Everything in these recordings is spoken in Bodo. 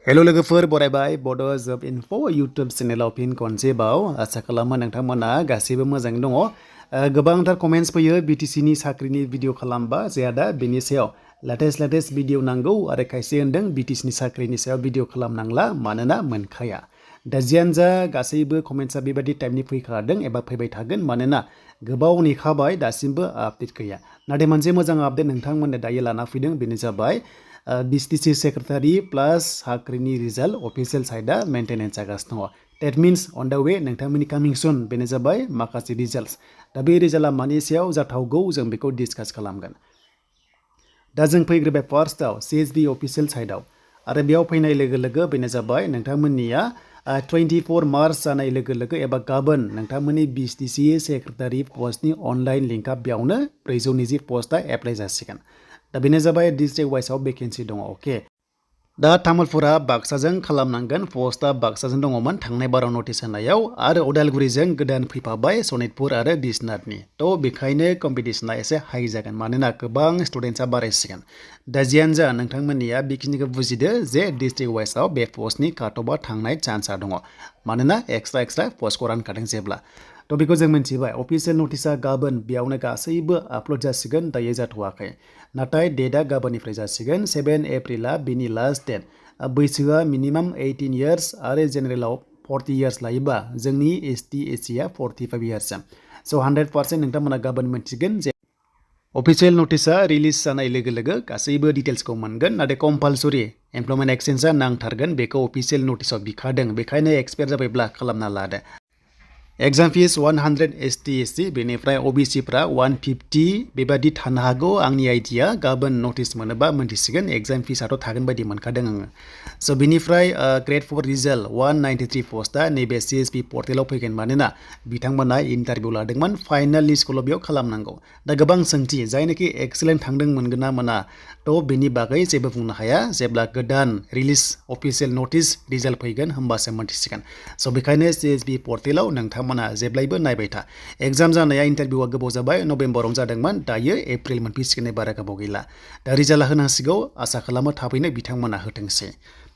हेलो लोगोफोर बरायबाय बड' जब इनफ' इउटुब चेनेलाव फिन खनसेबाव आसा खालामो नोंथांमोना गासैबो मोजाङै दङ। गोबांथार कमेन्ट्स फैयो बिटिसिनि साख्रिनि भिडिअ खालामबा जे आदा बेनि सायाव लेटेस्ट भिडिअ नांगौ आरो खायसे होनदों बिटिसिनि साख्रिनि सायाव भिडिअ खालामनांला मानोना मोनखाया। दा जियानो जा गासैबो कमेन्ट्सआ बेबायदि टाइपनि फैखादों एबा फैबाय थागोन मानोना गोबाव नेखाबाय दासिमबो आपडेट गैया। नाथाय मोनसे मोजां आपडेट नोंथांमोननो दायो लाना फैदों बेनो जाबाय VCDC सेक्रेटारि प्लास साख्रिनि रिजाल्ट अफिसियेल साइटआ मेंटेनेन्स जागासिनो दङ। Date means on the way नोंथांमोननि कामिं सुन बेनो जाबाय माखासे रिजाल्ट्स। दा बे रिजाल्टआ मानि सायाव जाथावगौ जों बेखौ डिसकास खालामगोन। दा जों फैग्रोबाय फार्स्टआव CSB अफिसियेल साइटआव आरो बेयाव फैनाय लोगो लोगो बेनो जाबाय नोंथांमोननिया 24 मार्च जानाय लोगो लोगो एबा गाबोन नोंथांमोननि VCDC सेक्रेटारि पस्टनि अनलाइन लिंकआ बेयावनो 420 पस्टआ एप्लाइ जासिगोन। दा बेनो जाबाय डिस्ट्रिक्ट वाइसआव भेकेन्सि दङ। अके दा तामुलपुरा बाक्साजों खालामनांगोन पस्टआ बाक्साजों दङमोन थांनाय बाराव नटिस होनायाव आरो उदालगुरिजों गोदान फैफाबाय सनितपुर आरो बिश्वनाथनि। थ' बेखायनो कम्पिटिसना एसे हाइ जागोन मानोना गोबां स्टुडेन्टसा बारायसिगोन। दा जियानो जा नोंथांमोननिया बेखिनिखौ बुजिदो जे डिस्ट्रिक्ट वाइसआव बे पस्टनि काट अफआ थांनाय चान्सआ दङ मानोना एक्सट्रा पस्टखौ रानखादों जेब्ला। थ' बेखौ जों मिन्थिबाय अफिसियेल नटिसआ गाबोन बेयावनो गासैबो आपल'ड जासिगोन दायो जाथ'वाखै नाथाय डेटआ गाबोननिफ्राय जासिगोन 7 एप्रिलआ बिनि लास्ट डेट। बैसोआ मिनिमाम 18 इयार्स आरो जेनेरेलाव 40 इयार्स लायोबा जोंनि ST SCआ 45 इयार्स। स' 100% नोंथांमोना गाबोन मिन्थिगोन जे अफिसियेल नटिसआ रिलिज जानाय लोगो लोगो गासैबो डिटेल्सखौ मोनगोन। नाथाय कम्पालसरि एमप्लयमेन्ट एक्सचेन्जआ नांथारगोन बेखौ अफिसियेल नटिसआव बिखादों बेखायनो एक्सपायार जाबायब्ला खालामना लादो। एग्जाम फिस 100 ST SC बेनिफ्राय OBCफ्रा 150 बेबादि थानो हागौ आंनि आइडिया गाबोन नटिस मोनोबा मोनथिसिगोन। एग्जाम फिसआथ' थागोन बायदि मोनखादों आङो। स' बिनिफ्राय ग्रेड 4 रिजाल्ट 193 पस्टआ नैबे CSB पर्टेलाव फैगोन मानोना बिथांमोना इन्टारभिउ लादोंमोन फाइनाल लिस्टखौल' बेयाव खालामनांगौ। दा गोबां सोंथि जायनाखि एक्सेलेन्ट थांदों मोनगोन ना मोना थ' बेनि बागै जेबो बुंनो हाया जेब्ला गोदान रिलिज अफिसियेल नटिस रिजाल्ट फैगोन होमबासो मोनथिसिगोन। स' बेखायनो CSB पर्टेलाव नोंथांमोना जेब्लायबो नायबाय था। एग्जाम जानाया इन्टारभिउआ गोबाव जाबाय नभेम्बराव जादोंमोन दायो एप्रिल मोनफैसिगोन बारा गोबाव गैला। दा रिजाल्टआ होनांसिगौ आसा खालामो थाबैनो बिथांमोना होथोंसै।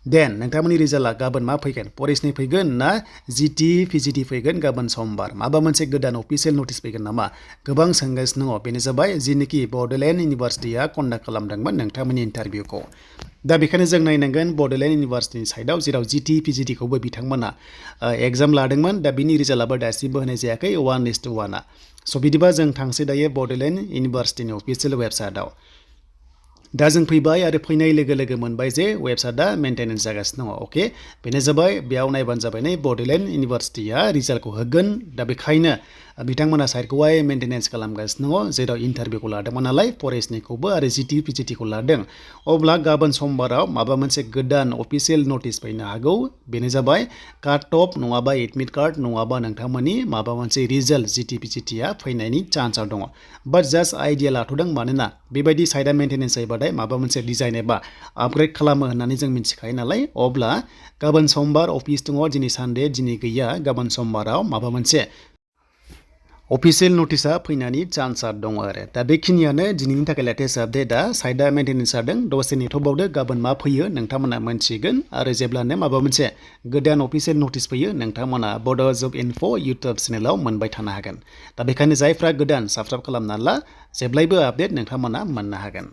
देन नोंथांमोननि रिजाल्टआ गाबोन मा फैगोन फरेस्टनि फैगोन ना GT PGT फैगोन गाबोन समबार माबा मोनसे गोदान अफिसियेल नटिस फैगोन नामा गोबां सोंगासिनो दङ। बेनो जाबाय जिनिखि बड'लेण्ड इउनिभार्सिटिया कन्डाक्ट खालामदोंमोन नोंथांमोननि इन्टारभिउखौ। दा बेखायनो जों नायनांगोन बड'लेण्ड इउनिभार्सिटिनि साइडआव जेराव GT PGT खौबो बिथांमोना एग्जाम लादोंमोन दा बिनि रिजाल्टआबो दासिमबो होनाय जायाखै 1:1। स' बिदिबा जों थांसै दायो बड'लेण्ड इउनिभार्सिटिनि अफिसियेल वेबसाइटआव। दा जों फैबाय आरो फैनाय लोगो लोगो मोनबाय जे वेबसाइटआ मेंटेनेन्स जागासिनो दङ। अके बेनो जाबाय बेयाव नायबानो जाबाय नै बड'लेण्ड इउनिभार्सिटिया रिजाल्टखौ होगोन दा बेखायनो बिथांमोना साइटखौहाय मेंटेनेन्स खालामगासिनो दङ जेराव इन्टारभिउखौ लादोंमोन नालाय फरेस्टनिखौबो आरो GT PGTखौ लादों। अब्ला गाबोन समबाराव माबा मोनसे गोदान अफिसियेल नटिस फैनो हागौ बेनो जाबाय काट अफ नङाबा एडमिट कार्ड नङाबा नोंथांमोननि माबा मोनसे रिजाल्ट GT PGTआ फैनायनि चान्सआव दङ। बाट जास्ट आइडिया लाथ'दों मानोना बेबायदि साइटआ मेंटेनेन्स जायोबाथाय माबा मोनसे डिजाइन एबा आपग्रेड खालामो होननानै जों मिथिखायो नालाय। अब्ला गाबोन समबार अफिस दङ दिनै सानडे दिनै गैया गाबोन समबाराव माबा मोनसे अफिसियेल नटिसआ फैनायनि चान्सआ दङ आरो। दा बेखिनियानो दिनैनि थाखाय लेटेस्ट आपडेटआ साइटआ मेंटेनेन्स जादों दसे नेथ'बावदो गाबोन मा फैयो नोंथांमोना मोनथिगोन आरो जेब्लानो माबा मोनसे गोदान अफिसियेल नटिस फैयो नोंथांमोना बड' जब इनफ' इउटुब चेनेलाव मोनबाय थानो हागोन। दा बेखायनो जायफ्रा गोदान साबस्क्राइब खालामना ला जेब्लायबो आपडेट नोंथांमोना मोननो हागोन।